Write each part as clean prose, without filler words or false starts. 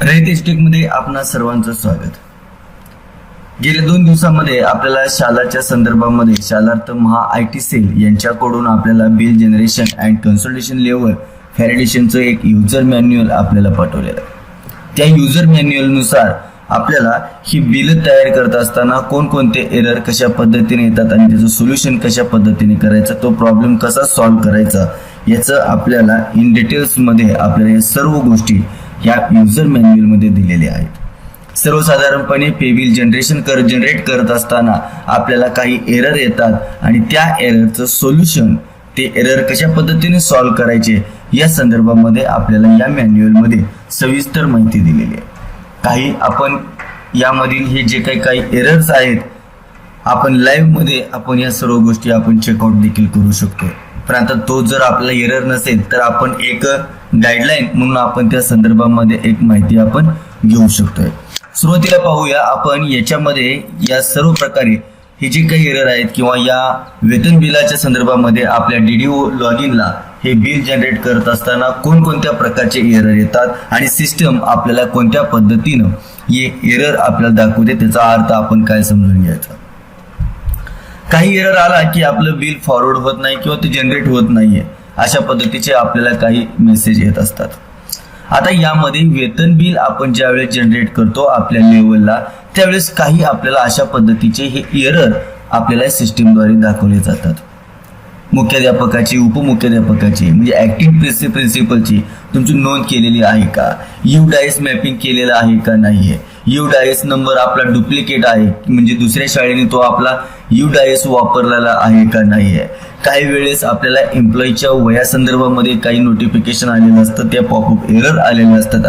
रयत एसटेक मध्ये आपणा सर्वांचं स्वागत। गेल्या 2 दिवसांमध्ये आपल्याला शालाच्या संदर्भामध्ये शालार्थ महा आयटी सेल यांच्याकडून आपल्याला bill generation and consultation level व्हॅलिडेशनचं एक युजर मॅन्युअल आपल्याला पाठवलेलं आहे। त्या युजर मॅन्युअल नुसार आपल्याला ही बिल तयार करत असताना कोणकोणते एरर कशा पद्धतीने येतात आणि त्याचं सोल्युशन कशा पद्धतीने करायचं, तो प्रॉब्लेम कसा सॉल्व्ह करायचा याचं आपल्याला इन डिटेल्स मध्ये आपल्याला या सर्व गोष्टी या युजर मॅन्युअल मध्ये दिलेले आहेत। सर्वसाधारणपणे पे बिल जनरेट करत असताना आपल्याला काही एरर येतात आणि त्या एररचं सोल्युशन, ते एरर कशा पद्धतीने सॉल्व्ह करायचे या संदर्भामध्ये आपल्याला या मॅन्युअल मध्ये सविस्तर माहिती दिलेली आहे। काही आपण यामधील हे जे काही एरर्स आहेत आपण लाईव्ह मध्ये आपण या सर्व गोष्टी आपण चेकआउट देखील करू शकतो। पण आता तो जर आपला एरर नसेल तर आपण एक गाइडलाइन म्हणून आपण त्या संदर्भामध्ये एक माहिती आपण घेऊ शकतोय। सुरुवातीला पाहूया आपण याच्यामध्ये या सर्व प्रकारे हे जे काही एरर आहेत किंवा या वेतन बिलाच्या संदर्भामध्ये आपल्या डीडीओ लॉगिनला हे बिल जनरेट करत असताना कोणकोणत्या प्रकारचे एरर येतात आणि सिस्टम आपल्याला कोणत्या पद्धतीने हे एरर आपल्याला दाखवते, त्याचा अर्थ आपण काय समजून घ्यायचा। काही एरर आला की आपलं बिल फॉरवर्ड होत नाही किंवा ते जनरेट होत नाहीये, अशा पद्धतीचे आपल्याला काही मेसेज येत असतात। आता यामध्ये वेतन बिल आपण ज्यावेळेस जनरेट करतो आपल्या लेवलला त्यावेळेस काही आपल्याला अशा पद्धतीचे हे एरर आपल्याला सिस्टीमद्वारे दाखवले जातात। मुख्याध्यापकाची, उपमुख्याध्यापकाची म्हणजे ऍक्टिंग प्रिन्सिपलची तुमची नोंद केलेली आहे का, यूडायस मॅपिंग केलेला आहे का नाहीये, यूडायस नंबर आपला डुप्लिकेट आहे म्हणजे दुसऱ्या शाळेने तो आपला यूडायस वापरलेला आहे का नाहीये। काही वेळेस आपल्याला एम्प्लॉईच्या वयासंदर्भामध्ये काही नोटिफिकेशन आलेलं असतं, त्या पॉपअप एरर आलेले असतात,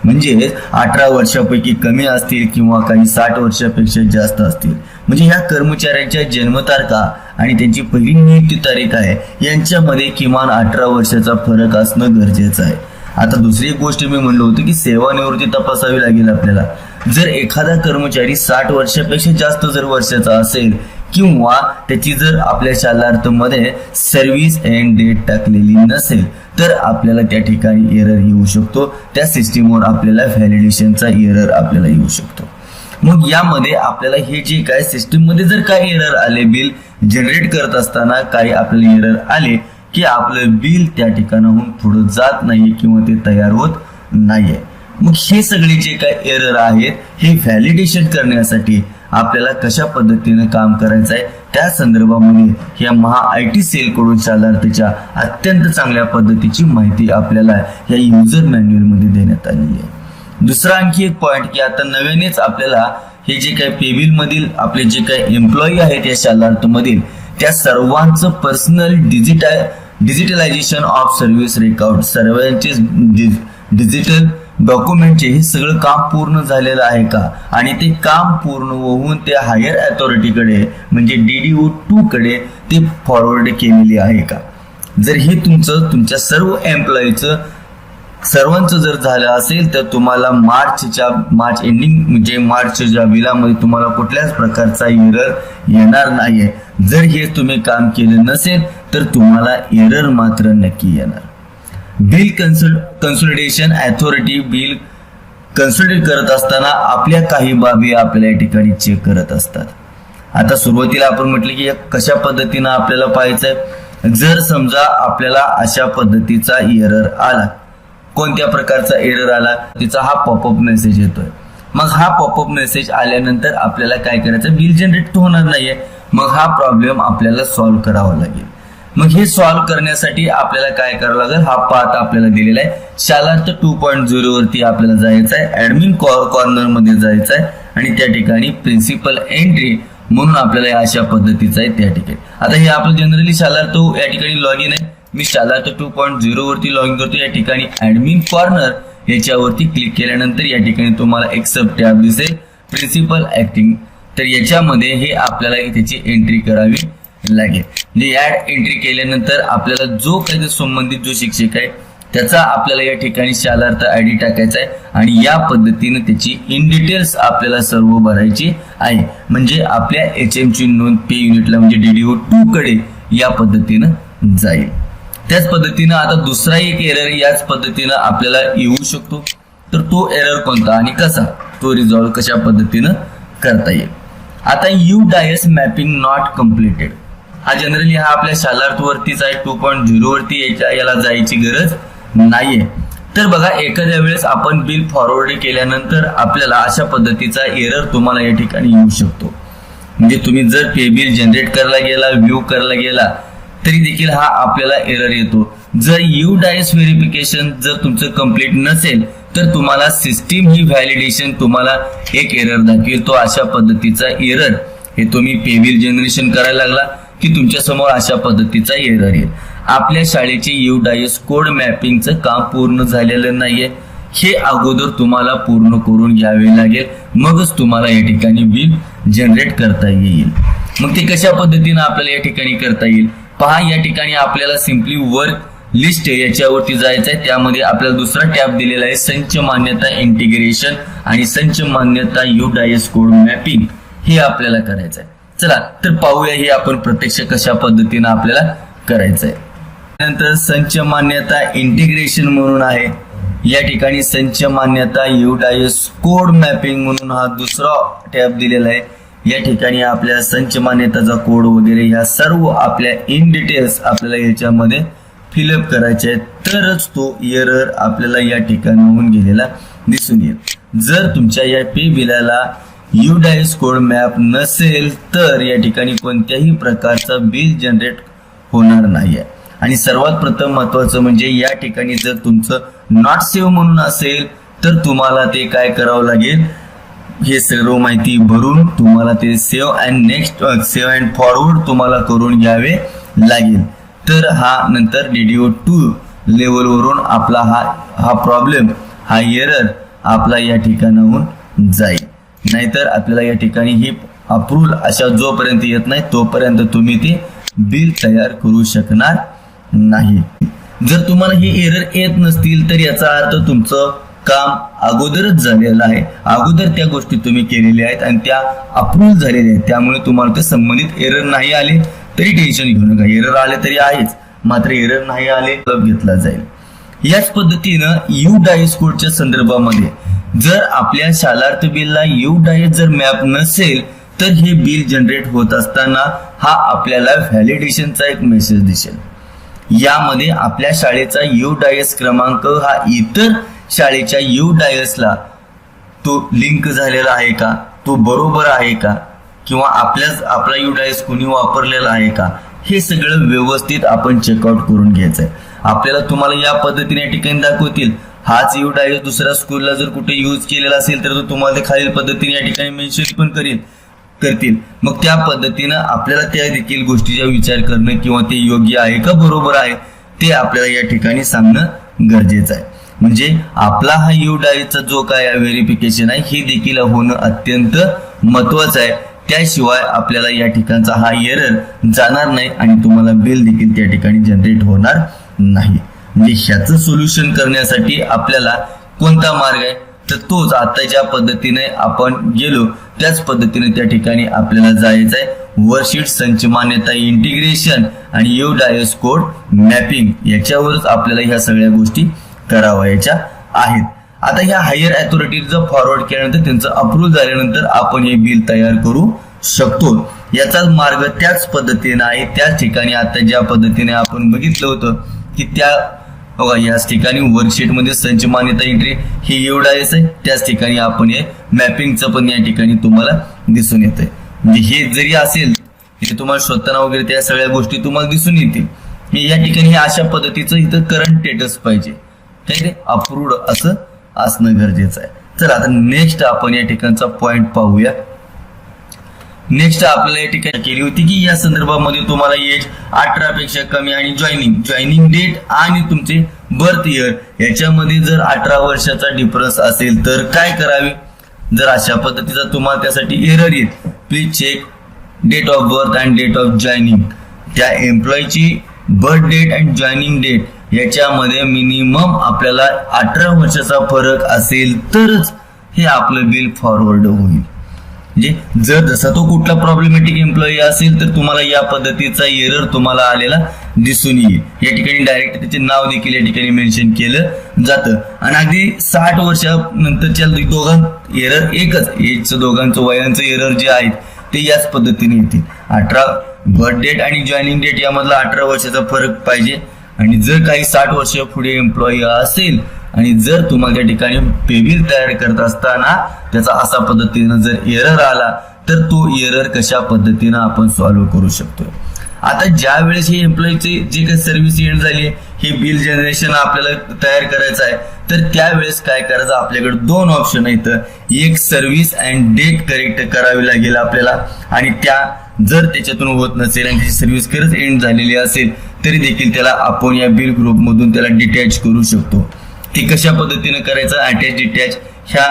म्हणजे 18 वर्षापैकी कमी असतील किंवा काही 60 वर्षापेक्षा जास्त असतील, म्हणजे ह्या कर्मचाऱ्यांच्या जन्मतारखा आणि त्यांची पहिली नियुक्ती तारीख आहे यांच्यामध्ये किमान 18 वर्षाचा फरक असणं गरजेचं आहे। आता दुसरी गोष्ट मी म्हणलो होतो की सेवानिवृत्ती तपासावी लागेल आपल्याला। जर एखादा कर्मचारी 60 वर्षापेक्षा जास्त जर वर्षाचा असेल किंवा त्याची जर आपल्या शालार्थ मध्ये सर्व्हिस एंड डेट टाकलेली नसेल तर आपल्याला त्या ठिकाणी एरर येऊ शकतो, त्या सिस्टीमवर आपल्याला व्हॅलिडेशनचा एरर आपल्याला येऊ शकतो। मग यामध्ये आपल्याला हे जे काय सिस्टीम मध्ये जर काही एरर आले, बिल जनरेट करत असताना काही आपल्याला एरर आले की आपलं बिल त्या ठिकाणाहून पुढे जात नाही किंवा ते तयार होत नाहीये, मग हे सगळे जे काही एरर आहेत हे व्हॅलिडेशन करण्यासाठी आपल्याला कशा पद्धतीने काम करायचं आहे त्या संदर्भामध्ये या महा आयटी सेल कडून शालार्थीच्या अत्यंत चांगल्या पद्धतीची माहिती आपल्याला या युजर मॅन्युअल मध्ये देण्यात आलेली आहे। दुसरा आणखी एक पॉइंट की आता नव्यानेच आपल्याला हे जे काही पेबिल मधील आपले जे काही एम्प्लॉई आहेत या शालार्थ मधील त्या सर्वांचं personal digitalisation of service record, सर्वांचे डिजिटल डॉक्युमेंटचे हे सगळं काम पूर्ण झालेलं आहे का आणि ते काम पूर्ण होऊन ते हायर अथॉरिटीकडे म्हणजे DDO 2 कडे ते फॉरवर्ड केलेली आहे का। जर हे तुमच्या सर्व एम्प्लॉईचं सर्वांचं जर झालं असेल तर तुम्हाला मार्च एंडिंग म्हणजे मार्चच्या बिलामध्ये तुम्हाला कुठल्याच प्रकारचा एरर येणार नाहीये। जर हे तुम्ही काम केलं नसेल तर तुम्हाला एरर मात्र नक्की येणार। बिल कन्सल्टेशन अथॉरिटी बिल कन्सल्टेट करत असताना आपल्या काही बाबी आपल्याला या ठिकाणी चेक करत असतात। आता सुरुवातीला आपण म्हटलं की कशा पद्धतीने आपल्याला पाहायचंय। जर समजा आपल्याला अशा पद्धतीचा एरर आला, कोणत्या प्रकारचा एरर आला, तिचा हा पॉपअप मेसेज येतोय। मग हा पॉपअप मेसेज आल्यानंतर आपल्याला काय करायचं, बिल जनरेट होणार नाहीये, मग हा प्रॉब्लेम आपल्याला सॉल्व्ह करावा लागेल। मग हे सॉल्व्ह करण्यासाठी आपल्याला काय करावं लागेल, हा पाथ आपल्याला दिलेला आहे। शालार्थ 2.0 वरती आपल्याला जायचं आहे, ऍडमिन कॉर्नर मध्ये जायचं आहे आणि त्या ठिकाणी प्रिन्सिपल एंट्री म्हणून आपल्याला अशा पद्धतीचं आहे त्या ठिकाणी। आता हे आपलं जनरली शालार्थ या ठिकाणी लॉग इन आहे, मी शालार्थ 2.0 वरती लॉग इन करतो। या ठिकाणी ऍडमिन कॉर्नर याच्यावरती क्लिक केल्यानंतर या ठिकाणी तुम्हाला एक सब टॅब दिसेल प्रिन्सिपल ऍक्टिंग, तर याच्यामध्ये हे आपल्याला त्याची एंट्री करावी लागेल। म्हणजे ऍड एंट्री केल्यानंतर आपल्याला जो काही संबंधित जो शिक्षक आहे त्याचा आपल्याला या ठिकाणी शालार्थ आयडी टाकायचा आहे आणि या पद्धतीने त्याची इन डिटेल्स आपल्याला सर्व भरायची आहे, म्हणजे आपल्या HM ची नोंद पे युनिटला म्हणजे DDO 2 कडे या पद्धतीने जाईल। त्याच पद्धतीने आता दुसरा एक एरर याच पद्धतीने आपल्याला येऊ शकतो। तर तो एरर कोणता आणि कसा तो रिझॉल्व्ह कशा पद्धतीनं करता येईल. आता UDIS मॅपिंग नॉट कम्प्लिटेड हा जनरली हा आपल्या शालार्थ वरतीच आहे. 2.0 वरती याला जायची गरज नाहीये. तर बघा एखाद्या वेळेस आपण बिल फॉरवर्ड केल्यानंतर आपल्याला अशा पद्धतीचा एरर तुम्हाला या ठिकाणी येऊ शकतो. म्हणजे तुम्ही जर पे बिल जनरेट करायला गेला, व्ह्यू करायला गेला तरी देखील हा आपल्याला एरर येतो. जर UDIS व्हेरिफिकेशन जर तुमचं कंप्लीट नसेल तर तुम्हाला सिस्टीम ही व्हॅलिडेशन तुम्हाला एक एरर दाखवेल. तो अशा पद्धतीचा एरर हे तुम्ही पे बिल जनरेशन करायला लागला की तुमच्या समोर अशा पद्धतीचा एरर येईल. आपल्या शाळेचे UDIS कोड मॅपिंगचं काम पूर्ण झालेलं नाहीये, हे अगोदर तुम्हाला पूर्ण करून घ्यावे लागेल. मगच तुम्हाला या ठिकाणी बिल जनरेट करता येईल. मग ते कशा पद्धतीने आपल्याला या ठिकाणी करता येईल पहा. या ठिकाणी आपल्याला सिम्पली वर्क लिस्ट याच्यावरती जायचं आहे. त्यामध्ये आपल्याला दुसरा टॅब दिलेला आहे संच मान्यता इंटिग्रेशन आणि संच मान्यता UDIS कोड मॅपिंग हे आपल्याला करायचं आहे. चला तर पाहूया हे आपण प्रत्यक्ष कशा पद्धतीने आपल्याला करायचं आहे. नंतर संच मान्यता इंटिग्रेशन म्हणून आहे. या ठिकाणी संच मान्यता UDIS कोड मॅपिंग म्हणून हा दुसरा टॅब दिलेला आहे. या ठिकाणी आपल्या संच मान्यताचा कोड वगैरे ह्या सर्व आपल्या इन डिटेल्स आपल्याला याच्यामध्ये फिलअप करायचे आहेत. तरच तो एरर आपल्याला या ठिकाणाहून गेलेला दिसून येईल. जर तुमच्या या पे बिलाला UDIS कोड मॅप नसेल तर या ठिकाणी कोणत्याही प्रकारचा बिल जनरेट होणार नाहीये. आणि सर्वात प्रथम महत्वाचं म्हणजे या ठिकाणी जर तुमचं नॉट सेव्ह म्हणून असेल तर तुम्हाला ते काय करावं लागेल, हे सर्व माहिती भरून तुम्हाला ते save and next save and forward तुम्हाला करून घ्यावे लागेल. तर हा नंतर DDO2 लेवलवरून आपला हा प्रॉब्लेम हा एरर आपला या ठिकाणाहून जाईल. नाहीतर आपल्याला या ठिकाणी ही अप्रूव्हल अशा जोपर्यंत येत नाही तोपर्यंत तुम्ही ते बिल तयार करू शकणार नाही. जर तुम्हाला हे एरर येत नसतील तर याचा अर्थ तुमचं काम अगोदरच झालेलं आहे. अगोदर त्या गोष्टी तुम्ही केलेल्या आहेत आणि त्या अप्रूव्ह झालेल्या आहेत. त्यामुळे तुम्हाला ते संबंधित एरर नाही आले तरी टेन्शन घेऊ नका. एरर आले तरी आहेच, मात्र एरर नाही आले तर घेतला जाईल. याच पद्धतीनं UDIS कोडच्या संदर्भामध्ये जर आपल्या शालार्थ बिलला UDIS जर मॅप नसेल तर हे बिल जनरेट होत असताना हा आपल्याला व्हॅलिडेशनचा एक मेसेज दिसेल. यामध्ये आपल्या शाळेचा UDIS क्रमांक हा इतर शाळेच्या UDIS ला तो लिंक झालेला आहे का, तो बरोबर आहे का, किंवा आपला UDIS कोणी वापरलेला आहे का, हे सगळं व्यवस्थित आपण चेकआउट करून घ्यायचंय. आपल्याला तुम्हाला या पद्धतीने या ठिकाणी दाखवतील. हाच UDIS दुसऱ्या स्कूलला जर कुठे यूज केलेला असेल तर तो तुम्हाला खालील पद्धतीने या ठिकाणी मेन्शन पण करतील. मग त्या पद्धतीनं आपल्याला त्या देखील गोष्टीचा विचार करणं किंवा ते योग्य आहे का बरोबर आहे ते आपल्याला या ठिकाणी सांगणं गरजेचं आहे. म्हणजे आपला हा UDIS चा जो काय व्हेरिफिकेशन आहे हे देखील होणं अत्यंत महत्वाचं आहे. त्याशिवाय आपल्याला या ठिकाणचा हा एरर जाणार नाही आणि तुम्हाला बिल देखील त्या ठिकाणी जनरेट होणार नाही. म्हणजे ह्याचं सोल्युशन करण्यासाठी आपल्याला कोणता मार्ग आहे तर तोच आता ज्या पद्धतीने आपण गेलो त्याच पद्धतीने त्या ठिकाणी आपल्याला जायचं आहे. वर्कशीट संच मान्यता इंटिग्रेशन आणि UDIS कोड मॅपिंग याच्यावरच आपल्याला ह्या सगळ्या गोष्टी करावायच्या आहेत. आता ह्या हायर अथॉरिटीचं फॉरवर्ड केल्यानंतर त्यांचं अप्रूव्ह झाल्यानंतर आपण हे बिल तयार करू शकतो. याचाच मार्ग त्याच पद्धतीने आहे. त्याच ठिकाणी आता ज्या पद्धतीने आपण बघितलं होतं की त्या बघा याच ठिकाणी वर्कशीट मध्ये संच मान्यता एंट्री हे UDIS आहे. त्याच ठिकाणी आपण हे मॅपिंगचं पण या ठिकाणी तुम्हाला दिसून येतंय. म्हणजे हे जरी असेल हे तुम्हाला शोधताना वगैरे त्या सगळ्या गोष्टी तुम्हाला दिसून येतील. या ठिकाणी हे अशा पद्धतीचं इथं करंट स्टेटस पाहिजे, काय ते अप्रूव्ड असं असणं गरजेचं आहे. चला आता नेक्स्ट आपण या ठिकाणचा पॉइंट पाहूया. नेक्स्ट आपल्याला या ठिकाणी केली होती की या संदर्भामध्ये तुम्हाला एज 18 पेक्षा कमी आणि जॉईनिंग डेट आणि तुमचे बर्थ इयर याच्यामध्ये जर 18 वर्षाचा डिफरन्स असेल तर काय करावे. जर अशा पद्धतीचा तुम्हाला त्यासाठी एरर येईल, please check date of birth and date of joining. त्या एम्प्लॉयची birth date and joining date याच्यामध्ये मिनिमम आपल्याला 18 वर्षाचा फरक असेल तरच हे आपलं बिल फॉरवर्ड होईल. म्हणजे जर जसा तो कुठला प्रॉब्लेमॅटिक एम्प्लॉई असेल तर तुम्हाला या पद्धतीचा एरर तुम्हाला आलेला दिसून येईल. या ठिकाणी डायरेक्ट त्याचे नाव देखील या ठिकाणी मेन्शन केलं जातं. आणि अगदी 60 वर्षानंतरच्या दोघांत एरर एकच, एजचं दोघांचं वयांचं एरर जे आहेत ते याच पद्धतीने येतील. 18 बर्थ डेट आणि जॉईनिंग डेट यामधला 18 वर्षाचा फरक पाहिजे. आणि जर काही 60 वर्ष पुढे एम्प्लॉई असेल आणि जर तुम्हाला त्या ठिकाणी पे बिल तयार करत असताना त्याचा असा पद्धतीनं जर एरर आला तर तो एरर कशा पद्धतीनं आपण सॉल्व्ह करू शकतो. आता ज्या वेळेस हे एम्प्लॉईचे जे काही सर्व्हिस एंड झाली हे बिल जनरेशन आपल्याला तयार करायचं आहे तर त्यावेळेस काय करायचं, आपल्याकडे 2 ऑप्शन आहेत. एक सर्व्हिस अँड डेट करेक्ट करावी लागेल आपल्याला, आणि त्या जर त्याच्यातून होत नसेल आणि त्याची सर्व्हिस खरंच एंड झालेली असेल तरी देखील त्याला आपण या बिल ग्रुप मधून त्याला डिटॅच करू शकतो. ते कशा पद्धतीने करायचं, अटॅच डिटॅच ह्या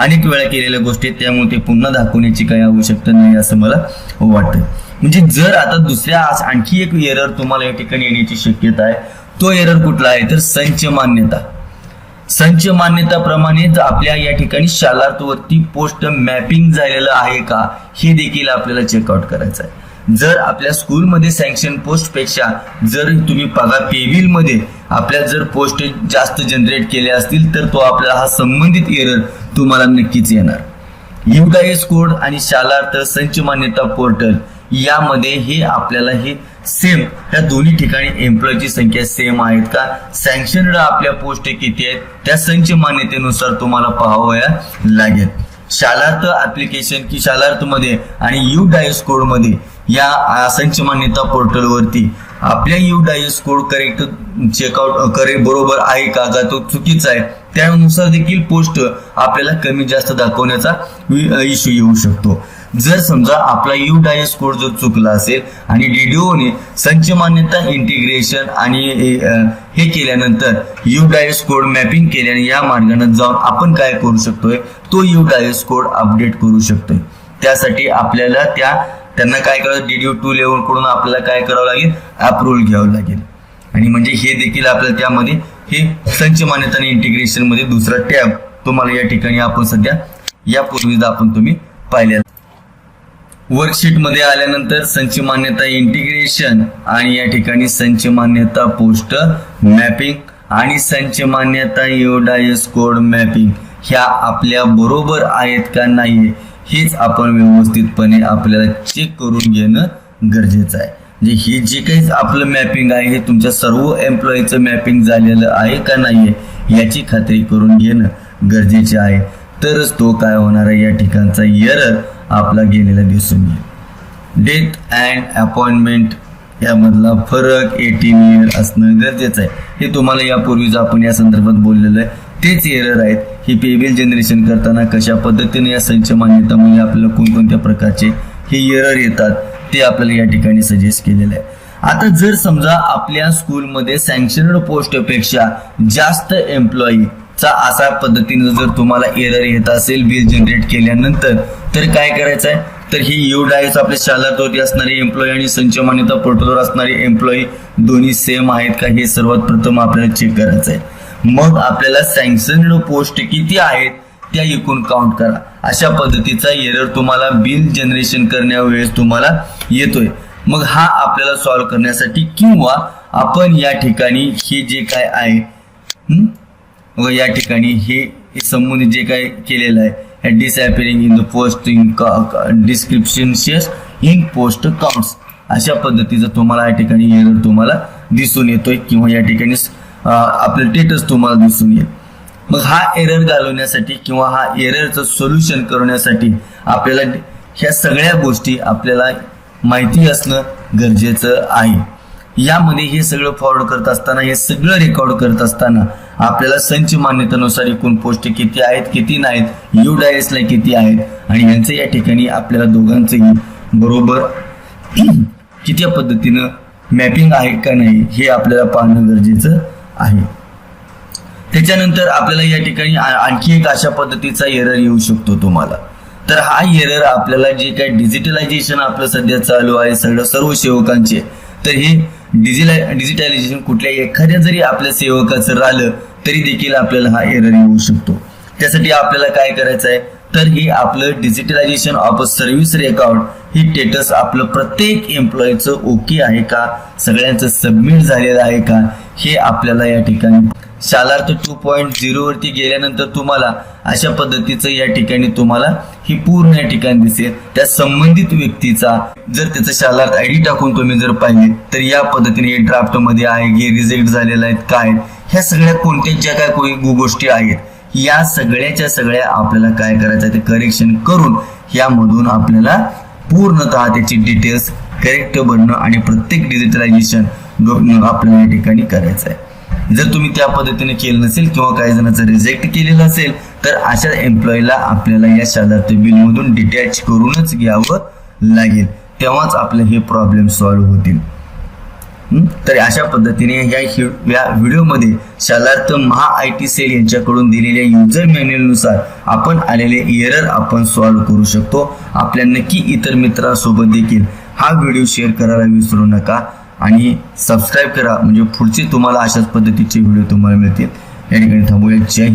अनेक वेळा केलेल्या गोष्टी, त्यामुळे ते पुन्हा दाखवण्याची काही आवश्यकता नाही असं मला वाटतं. म्हणजे जर आता दुसऱ्या आणखी एक एरर तुम्हाला या ठिकाणी येण्याची शक्यता आहे, तो एरर कुठला आहे तर संच मान्यता. संच मान्यताप्रमाणे आपल्या या ठिकाणी शालार्थवरती पोस्ट मॅपिंग झालेलं आहे का हे देखील आपल्याला चेकआउट करायचं आहे. जर आपल्या स्कूलमध्ये सँक्शन पोस्ट पेक्षा जर तुम्ही बघा पेबिल मध्ये आपल्या जर पोस्ट जास्त जनरेट केल्या असतील तर तो आपल्याला हा संबंधित एरर तुम्हाला नक्कीच येणार. UDIS कोड आणि शालार्थ संच मान्यता पोर्टल यामध्ये हे आपल्याला हे सेम ह्या दोन्ही ठिकाणी एम्प्लॉयची संख्या सेम आहेत का, सँक्शनड आपल्या पोस्ट किती आहेत त्या संच मान्यतेनुसार तुम्हाला पाहावया लागेल. शालार्थ ऍप्लिकेशन की शालार्थ मध्ये आणि UDIS कोड मध्ये या संच मान्यता पोर्टलवरती आपल्या UDIS कोड करेक्ट चेकआउट बरोबर आहे का तो चुकीचा आहे त्यानुसार देखील पोस्ट आपल्याला कमी जास्त दाखवण्याचा इश्यू येऊ शकतो. जर समजा आपला UDIS कोड जर चुकला असेल आणि DDOने संच मान्यता इंटिग्रेशन आणि हे केल्यानंतर UDIS कोड मॅपिंग केल्याने या मार्गाने जाऊन आपण काय करू शकतोय, तो UDIS कोड अपडेट करू शकतोय. त्यासाठी आपल्याला त्यांना काय करावं, DDO2 लेवल कडून आपल्याला काय करावं लागेल, अप्रूव्हल घ्यावं लागेल. आणि म्हणजे हे देखील आपल्याला त्यामध्ये हे संच मान्यता आणि इंटिग्रेशन मध्ये दुसरा टॅब तुम्हाला या ठिकाणी आपण सध्या यापूर्वीच तुम्ही पाहिल्या. वर्कशीट मध्ये आल्यानंतर संच मान्यता इंटिग्रेशन आणि या ठिकाणी संच मान्यता पोस्ट मॅपिंग आणि संच मान्यता UDIS कोड मॅपिंग ह्या आपल्या बरोबर आहेत का नाही हेच आपण व्यवस्थितपणे आपल्याला चेक करून घेणं गरजेचं आहे. म्हणजे हे जे काही आपलं मॅपिंग आहे हे तुमच्या सर्व एम्प्लॉईचं मॅपिंग झालेलं आहे का नाहीये याची खात्री करून घेणं गरजेचे आहे. तरच तो काय होणार आहे, या ठिकाणचा एरर आपला गेलेला दिसून येईल. डेथ अँड अपॉइंटमेंट यामधला फरक 18 इयर असणं गरजेचं आहे. हे तुम्हाला यापूर्वीच आपण या संदर्भात बोललेलं आहे. तेच एरर आहेत. ही पेबिल जनरेशन करताना कशा पद्धतीने या संच मान्यतामुळे आपल्याला कोणकोणत्या प्रकारचे हे एरर येतात ते आपल्याला या ठिकाणी सजेस्ट केलेलं आहे. आता जर समजा आपल्या स्कूलमध्ये सँक्शनड पोस्टपेक्षा जास्त एम्प्लॉईचा असा पद्धतीने जर तुम्हाला एरर येत असेल बिल जनरेट केल्यानंतर तर काय करायचं आहे, तर ही UDIS आपल्या शालार्थवरती असणारे एम्प्लॉई आणि संच मान्यता पोर्टलवर असणारे एम्प्लॉई दोन्ही सेम आहेत का हे सर्वात प्रथम आपल्याला चेक करायचं आहे. मग आपल्याला सँक्शनड पोस्ट किती आहेत त्या एकूण काउंट करा. अशा पद्धतीचा एरर तुम्हाला बिल जनरेशन करण्यावेळेस तुम्हाला येतोय. मग हा आपल्याला सॉल्व्ह करण्यासाठी किंवा आपण या ठिकाणी हे जे काय आहे व या ठिकाणी हे संबंधित जे काय केलेलं आहे disappearing in the post in description in post counts अशा पद्धतीचं तुम्हाला या ठिकाणी एरर तुम्हाला दिसून येतोय किंवा या ठिकाणी आपलं स्टेटस तुम्हाला दिसून येईल. मग हा एरर घालवण्यासाठी किंवा हा एररचं सोल्युशन करण्यासाठी आपल्याला ह्या सगळ्या गोष्टी आपल्याला माहिती असणं गरजेचं आहे. यामध्ये हे सगळं फॉरवर्ड करत असताना हे सगळं रेकॉर्ड करत असताना आपल्याला संच मान्यतेनुसार एकूण पोस्ट किती आहेत किती नाहीत, UDIS ला किती आहेत आणि यांचं या ठिकाणी आपल्याला दोघांचंही बरोबर किती पद्धतीनं मॅपिंग आहे का नाही हे आपल्याला पाहणं गरजेचं आहे. त्याच्यानंतर आपल्याला या ठिकाणी आणखी एक अशा पद्धतीचा एरर येऊ शकतो तुम्हाला. तर हा एरर आपल्याला जे काही डिजिटलायझेशन आपलं सध्या चालू आहे सर्व सेवकांचे, तर हे डिजिटलायझेशन कुठल्या एखाद्या जरी आपल्या सेवकाचं राहिलं तरी देखील आपल्याला हा एरर येऊ शकतो. त्यासाठी आपल्याला काय करायचं आहे, तर हे आपलं digitalisation of service record he status आपलं प्रत्येक एम्प्लॉईचं ओके आहे का, सगळ्यांचं सबमिट झालेलं आहे का, हे आपल्याला या ठिकाणी शालार्थ 2.0 वरती गेल्यानंतर तुम्हाला अशा पद्धतीचं या ठिकाणी तुम्हाला ही पूर्ण या ठिकाणी दिसेल. त्या संबंधित व्यक्तीचा जर त्याचं शालार्थ आयडी टाकून तुम्ही जर पाहिले तर या पद्धतीने हे ड्राफ्ट मध्ये आहे, हे रिजेक्ट झालेलं आहेत, काय ह्या सगळ्या कोणत्या ज्या काय गोष्टी आहेत या सगळ्याच्या सगळ्या आपल्याला काय करायचं ते करेक्शन करून यामधून आपल्याला पूर्णतः त्याची डिटेल्स करेक्ट बनणं आणि प्रत्येक डिजिटलायझेशन आपल्याला या ठिकाणी करायचं आहे. जर तुम्ही त्या पद्धतीने केलं नसेल किंवा काही जणांचं रिजेक्ट केलेलं असेल तर अशा एम्प्लॉईला आपल्याला या शालार्थ बिल मधून डिटॅच करूनच घ्यावं लागेल, तेव्हाच आपले हे प्रॉब्लेम सॉल्व्ह होतील. तर अशा पद्धतीने या व्हिडिओमध्ये शालार्थ महा IT सेल यांच्याकडून दिलेल्या युजर मॅन्युअल नुसार आपण आलेले एरर आपण सॉल्व्ह करू शकतो. आपल्या नक्की इतर मित्रांसोबत देखील हा व्हिडिओ शेअर करायला विसरू नका आणि सबस्क्राईब करा, म्हणजे पुढचे तुम्हाला अशाच पद्धतीचे व्हिडिओ तुम्हाला मिळतील. या ठिकाणी थांबूया. जय